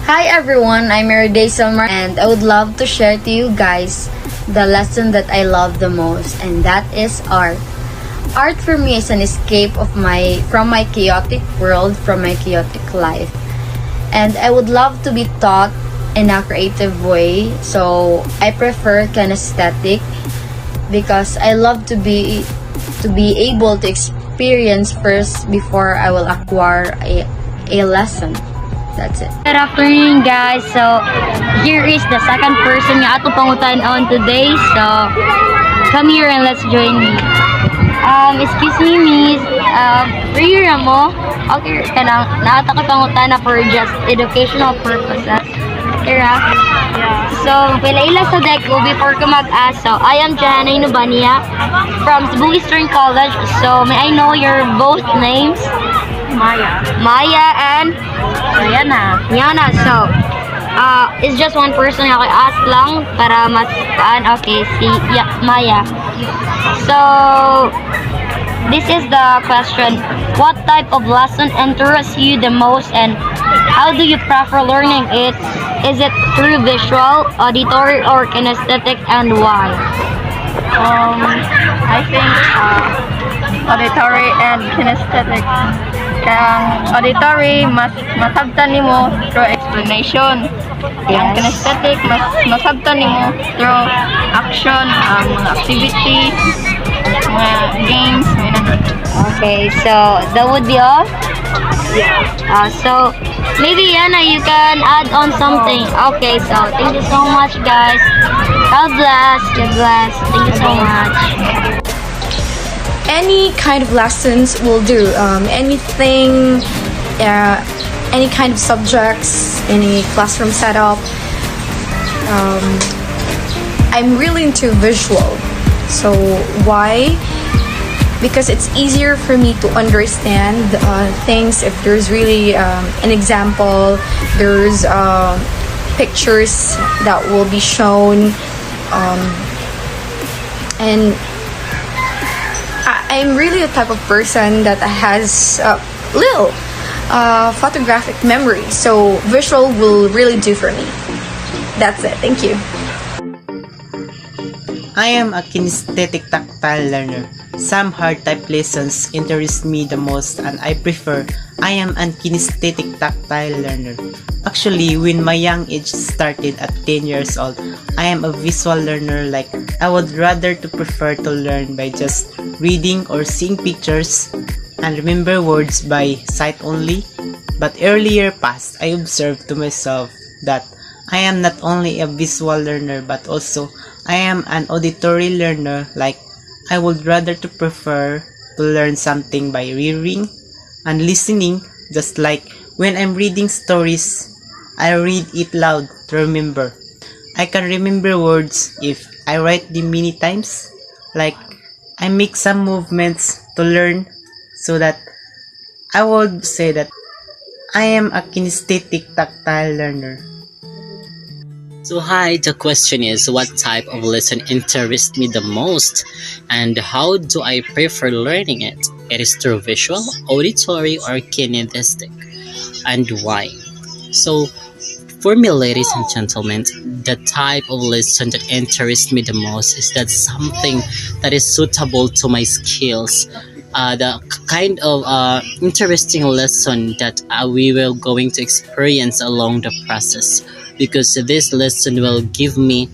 Hi everyone, I'm Meriday Summer and I would love to share to you guys the lesson that I love the most, and that is art. Art for me is an escape of from my chaotic world, from my chaotic life. And I would love to be taught in a creative way. So I prefer kinesthetic because I love to be able to experience first before I will acquire a lesson. That's it. Good afternoon, guys. So, here is the second person nga ato pangutan on today. So, come here and let's join me. Excuse me, miss. Free mo? Okay, kanang naata ko pangutan na for just educational purposes. Kira? So, pila sa deck ko before ko mag-ask. So, I am Jana Inubania from Cebu Eastern College. So, may I know your both names? Maya and Yana. So, it's just one person ako ask lang para mas okay, si Maya. So, this is the question. What type of lesson interests you the most and how do you prefer learning it? Is it through visual, auditory, or kinesthetic, and why? I think auditory and kinesthetic. Kaya auditory, masabtan nimo through explanation. Ang kinesthetic, masabtan nimo through action, mga activities, mga games. Okay, so that would be all? So, maybe Yana, you can add on something. Okay, so thank you so much, guys. God bless. Thank you so much. Any kind of lessons will do. Anything, any kind of subjects, any classroom setup. I'm really into visual. So why? Because it's easier for me to understand things if there's really an example, there's pictures that will be shown, and I'm really a type of person that has little photographic memory, so visual will really do for me. That's it. Thank you. I am a kinesthetic tactile learner. Some hard type lessons interest me the most and I am a kinesthetic tactile learner. Actually, when my young age started at 10 years old, I am a visual learner. Like, I would rather to prefer to learn by just reading or seeing pictures and remember words by sight only. But earlier past, I observed to myself that I am not only a visual learner but also I am an auditory learner. Like, I would rather to prefer to learn something by reading and listening. Just like when I'm reading stories, I read it loud to remember. I can remember words if I write them many times. Like, I make some movements to learn, so that I would say that I am a kinesthetic tactile learner. So hi, the question is, what type of lesson interests me the most and how do I prefer learning it? It is through visual, auditory, or kinesthetic, and why? So for me, ladies and gentlemen, the type of lesson that interests me the most is that something that is suitable to my skills. The kind of interesting lesson that we will going to experience along the process, because this lesson will give me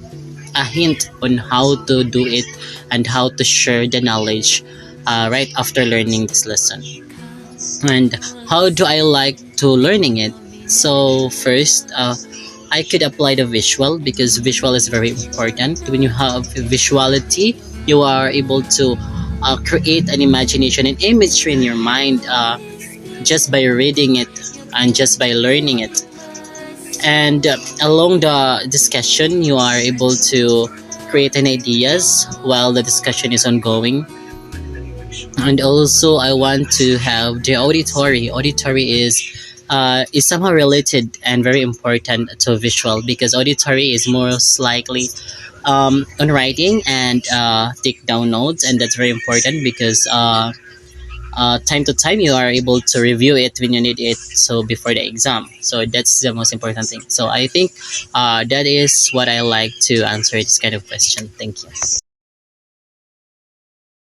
a hint on how to do it and how to share the knowledge right after learning this lesson. And how do I like to learning it? So first, I could apply the visual, because visual is very important. When you have visuality, you are able to create an imagination and image in your mind just by reading it and just by learning it. And along the discussion, you are able to create an ideas while the discussion is ongoing. And also, I want to have the auditory. Auditory is somehow related and very important to visual, because auditory is most likely on writing and take down notes, and that's very important because time to time you are able to review it when you need it, so before the exam. So that's the most important thing. So I think that is what I like to answer this kind of question. Thank you.